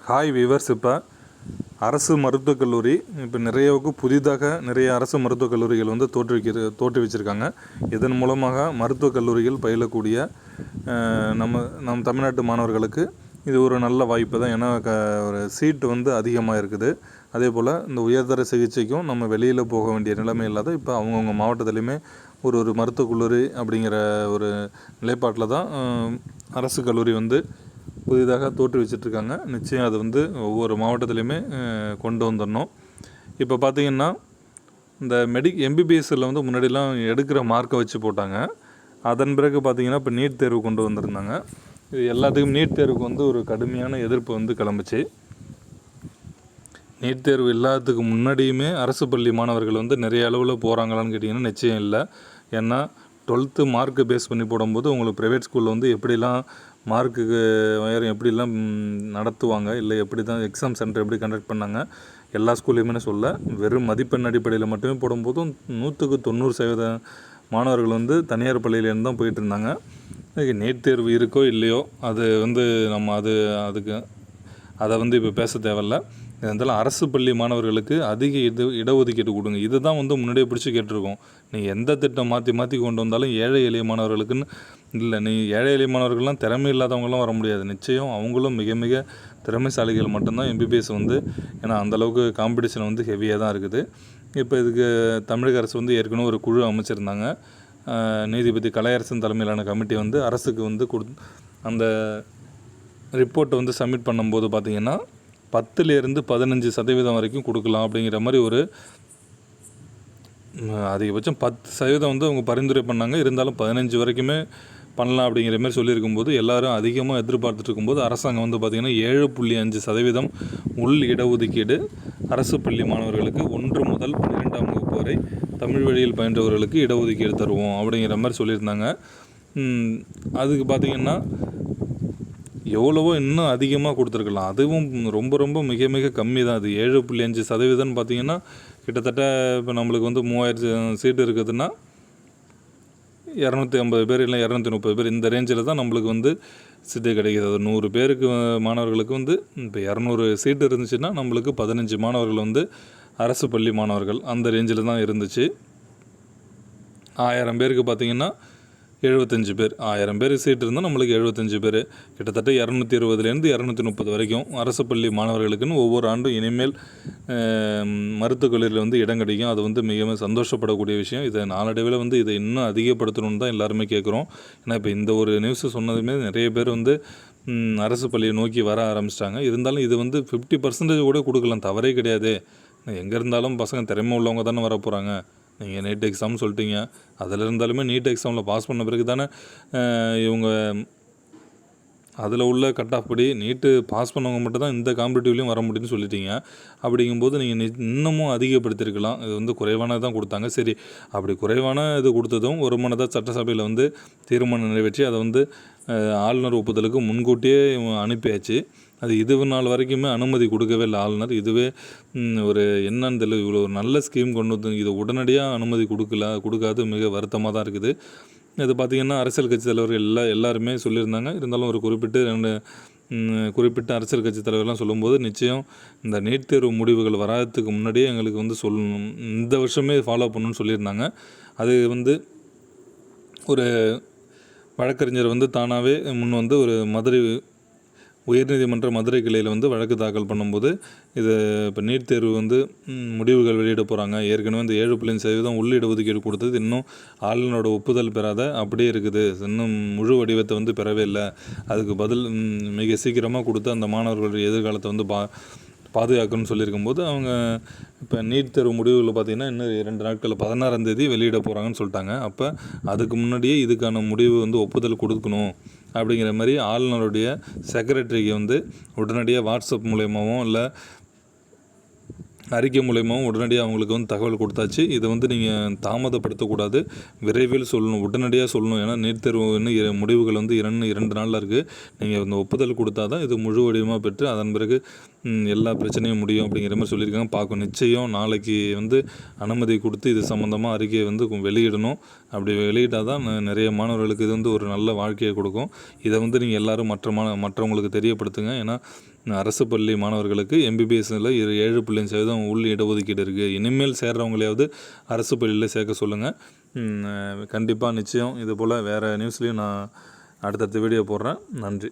Hi viewers. இப்போ அரசு மருத்துவக் கல்லூரி இப்போ புதிதாக நிறைய அரசு மருத்துவக் கல்லூரிகள் வந்து தோற்றுவிச்சிருக்காங்க. இதன் மூலமாக மருத்துவக் கல்லூரிகள் பயிலக்கூடிய நம்ம தமிழ்நாட்டு மாணவர்களுக்கு இது ஒரு நல்ல வாய்ப்பு தான். ஏன்னா ஒரு சீட்டு வந்து அதிகமாக இருக்குது. அதே போல் இந்த உயர்தர சிகிச்சைக்கும் நம்ம வெளியில் போக வேண்டிய நிலைமை இல்லாத இப்போ அவங்கவுங்க மாவட்டத்துலேயுமே ஒரு மருத்துவக் கல்லூரி அப்படிங்கிற ஒரு நிலைப்பாட்டில் தான் அரசு கல்லூரி வந்து புதிதாக தோற்றுவிச்சிட்ருக்காங்க. நிச்சயம் அது வந்து ஒவ்வொரு மாவட்டத்துலேயுமே கொண்டு வந்துடணும். இப்போ பார்த்திங்கன்னா இந்த எம்பிபிஎஸ்சில் வந்து முன்னாடிலாம் எடுக்கிற மார்க்கை வச்சு போட்டாங்க. அதன் பிறகு பார்த்திங்கன்னா இப்போ நீட் தேர்வு கொண்டு வந்திருந்தாங்க. இது எல்லாத்துக்கும் நீட் தேர்வுக்கு வந்து ஒரு கடுமையான எதிர்ப்பு வந்து கிளம்புச்சு. நீட் தேர்வு இல்லாததுக்கு முன்னாடியுமே அரசு பள்ளி மாணவர்கள் வந்து நிறைய அளவில் போகிறாங்களான்னு கேட்டிங்கன்னா நிச்சயம் இல்லை. ஏன்னா 12th மார்க்கு பேஸ் பண்ணி போடும்போது உங்களுக்கு ப்ரைவேட் ஸ்கூலில் வந்து எப்படிலாம் மார்க்குக்கு எப்படிலாம் நடத்துவாங்க, இல்லை எப்படி தான் எக்ஸாம் சென்டர் எப்படி கண்டக்ட் பண்ணாங்க, எல்லா ஸ்கூல்லையுமே சொல்ல வெறும் மதிப்பெண் அடிப்படையில் மட்டுமே போடும்போதும் 100க்கு 90% மாணவர்கள் வந்து தனியார் பள்ளியிலேருந்து தான் போயிட்டு இருந்தாங்க. நீட் தேர்வு இருக்கோ இல்லையோ அது வந்து நம்ம அதை வந்து இப்போ பேச தேவையில்ல. இருந்தாலும் அரசு பள்ளி மாணவர்களுக்கு அதிக இடஒதுக்கீடு கொடுங்க. இது தான் வந்து முன்னாடியே பிடிச்சி கேட்டிருக்கோம். நீங்கள் எந்த திட்டம் மாற்றி கொண்டு வந்தாலும் ஏழை எளிய மாணவர்களுக்குன்னு இல்லை. ஏழை எளிய மாணவர்கள்லாம் திறமை இல்லாதவங்களாம் வர முடியாது. நிச்சயம் அவங்களும் மிக மிக திறமைசாலிகள் மட்டும்தான் எம்பிபிஎஸ் வந்து. ஏன்னா அந்தளவுக்கு காம்படிஷன் வந்து ஹெவியாக தான் இருக்குது. இப்போ இதுக்கு தமிழக அரசு வந்து ஏற்கனவே ஒரு குழு அமைச்சிருந்தாங்க. நீதிபதி கலையரசன் தலைமையிலான கமிட்டி வந்து அரசுக்கு வந்து அந்த ரிப்போர்ட்டை வந்து சப்மிட் பண்ணும்போது பார்த்திங்கன்னா 10லேருந்து 15% வரைக்கும் கொடுக்கலாம் அப்படிங்கிற மாதிரி ஒரு அதிகபட்சம் 10% வந்து அவங்க பரிந்துரை பண்ணாங்க. இருந்தாலும் 15 வரைக்குமே பண்ணலாம் அப்படிங்கிற மாதிரி சொல்லியிருக்கும்போது எல்லோரும் அதிகமாக எதிர்பார்த்துட்டு இருக்கும்போது அரசாங்கம் வந்து பார்த்திங்கன்னா 7.5% உள் இடஒதுக்கீடு அரசு பள்ளி மாணவர்களுக்கு 1 முதல் 12ஆம் வகுப்பு வரை தமிழ் வழியில் பயின்றவர்களுக்கு இடஒதுக்கீடு தருவோம் அப்படிங்கிற மாதிரி சொல்லியிருந்தாங்க. அதுக்கு பார்த்திங்கன்னா எவ்வளவோ இன்னும் அதிகமாக கொடுத்துருக்கலாம். அதுவும் ரொம்ப ரொம்ப மிக மிக கம்மி தான். அது 7.5% பார்த்திங்கன்னா கிட்டத்தட்ட இப்போ நம்மளுக்கு வந்து 3000 சீட்டு இருக்குதுன்னா 250 பேர் இல்லை 230 பேர் இந்த ரேஞ்சில் தான் நம்மளுக்கு வந்து சீட்டு கிடைக்கிது. அது 100 பேருக்கு மாணவர்களுக்கு வந்து இப்போ 200 சீட்டு இருந்துச்சுன்னா நம்மளுக்கு 15 மாணவர்கள் வந்து அரசு பள்ளி மாணவர்கள் அந்த ரேஞ்சில் தான் இருந்துச்சு. 1000 பேருக்கு பார்த்திங்கன்னா 75 பேர். 1000 பேர் சீட்டு இருந்தால் நம்மளுக்கு 75 பேர், கிட்டத்தட்ட 220லேருந்து 230 வரைக்கும் அரசு பள்ளி மாணவர்களுக்குன்னு ஒவ்வொரு ஆண்டும் இனிமேல் மருத்துவக் கல்லூரியில் வந்து இடம் கிடைக்கும். அது வந்து மிகவும் சந்தோஷப்படக்கூடிய விஷயம். இதை நாளடைவில் வந்து இதை இன்னும் அதிகப்படுத்தணும்னு தான் எல்லாருமே கேட்குறோம். ஏன்னா இப்போ இந்த ஒரு நியூஸ் சொன்னதுமே நிறைய பேர் வந்து அரசு பள்ளியை நோக்கி வர ஆரம்பிச்சிட்டாங்க. இருந்தாலும் இது வந்து 50% கூட கொடுக்கலாம், தவறே கிடையாது. எங்கே இருந்தாலும் பசங்க திறமை உள்ளவங்க தானே வர போகிறாங்க. நீங்கள் நீட் எக்ஸாம்னு சொல்லிட்டீங்க. அதில் இருந்தாலுமே நீட் எக்ஸாமில் பாஸ் பண்ண பிறகு தானே இவங்க அதில் உள்ள கட் ஆஃப் படி நீட்டு பாஸ் பண்ணவங்க மட்டும் தான் இந்த காம்படிட்டிவ்லேயும் வர முடியும்னு சொல்லிட்டீங்க. அப்படிங்கும்போது நீங்கள் இன்னமும் அதிகப்படுத்தியிருக்கலாம். இது வந்து குறைவானது தான் கொடுத்தாங்க. சரி, அப்படி குறைவான இது கொடுத்ததும் ஒரு மனதாக சட்டசபையில் வந்து தீர்மானம் நிறைவேற்றி அதை வந்து ஆளுநர் ஒப்புதலுக்கு முன்கூட்டியே அனுப்பியாச்சு. அது இது நாள் வரைக்குமே அனுமதி கொடுக்கவே இல்லை ஆளுநர். இதுவே ஒரு என்னன்னு தெரியல, இவ்வளோ ஒரு நல்ல ஸ்கீம் கொண்டு வந்து இதை உடனடியாக அனுமதி கொடுக்காது மிக வருத்தமாக தான் இருக்குது. இது பார்த்திங்கன்னா அரசியல் கட்சி தலைவர்கள் எல்லாருமே சொல்லியிருந்தாங்க. இருந்தாலும் ஒரு குறிப்பிட்ட அரசியல் கட்சி தலைவர்லாம் சொல்லும்போது நிச்சயம் இந்த நீட் தேர்வு முடிவுகள் வராததுக்கு முன்னாடியே எங்களுக்கு வந்து சொல்லணும், இந்த வருஷமே ஃபாலோ பண்ணணும்னு சொல்லியிருந்தாங்க. அது வந்து ஒரு வழக்கறிஞர் வந்து தானாகவே முன் வந்து ஒரு உயர்நீதிமன்ற மதுரை கிளையில் வந்து வழக்கு தாக்கல் பண்ணும்போது இது இப்போ நீட் தேர்வு வந்து முடிவுகள் வெளியிட போகிறாங்க. ஏற்கனவே இந்த 7.5% உள் இடஒதுக்கீடு கொடுத்தது இன்னும் ஆளுநரோட ஒப்புதல் பெறாத அப்படியே இருக்குது. இன்னும் முழு வடிவத்தை வந்து பெறவே இல்லை. அதுக்கு பதில் மிக சீக்கிரமாக கொடுத்து அந்த மாணவர்களுடைய எதிர்காலத்தை வந்து பாதுகாக்கணும்னு சொல்லியிருக்கும்போது அவங்க இப்போ நீட் தேர்வு முடிவுகள் பார்த்திங்கன்னா இன்னும் 2 நாட்களில் 16ஆம் தேதி வெளியிட போகிறாங்கன்னு சொல்லிட்டாங்க. அப்போ அதுக்கு முன்னாடியே இதுக்கான முடிவு வந்து ஒப்புதல் கொடுக்கணும் அப்படிங்கிற மாதிரி ஆளுநருடைய செக்ரட்டரிக்கு வந்து உடனடியாக வாட்ஸ்அப் மூலயமாவும் இல்லை அறிக்கை மூலயமாவும் உடனடியாக அவங்களுக்கு வந்து தகவல் கொடுத்தாச்சு. இதை வந்து நீங்கள் தாமதப்படுத்தக்கூடாது, விரைவில் சொல்லணும், உடனடியாக சொல்லணும். ஏன்னா நீட் தேர்வு இன்னும் முடிவுகள் வந்து 2 நாளில் இருக்குது. நீங்கள் இந்த ஒப்புதல் கொடுத்தா தான் இது முழு வடிவமாக பெற்று அதன் பிறகு எல்லா பிரச்சனையும் முடியும் அப்படிங்கிற மாதிரி சொல்லியிருக்காங்க. பார்க்கும் நிச்சயம் நாளைக்கு வந்து அனுமதி கொடுத்து இது சம்மந்தமாக அறிக்கையை வந்து வெளியிடணும். அப்படி வெளியிட்டால் தான் நிறைய மாணவர்களுக்கு இது வந்து ஒரு நல்ல வாழ்க்கையை கொடுக்கும். இதை வந்து நீங்கள் எல்லோரும் மற்றவங்களுக்கு தெரியப்படுத்துங்க. ஏன்னா அரசு பள்ளி மாணவர்களுக்கு எம்பிபிஎஸ்ஸில் 7.5% உள் இடஒதுக்கீடு இருக்குது. இனிமேல் சேர்றவங்களையாவது அரசு பள்ளியில் சேர்க்க சொல்லுங்கள். கண்டிப்பாக நிச்சயம் இது போல் வேறு நியூஸ்லேயும் நான் அடுத்தடுத்த வீடியோ போடுறேன். நன்றி.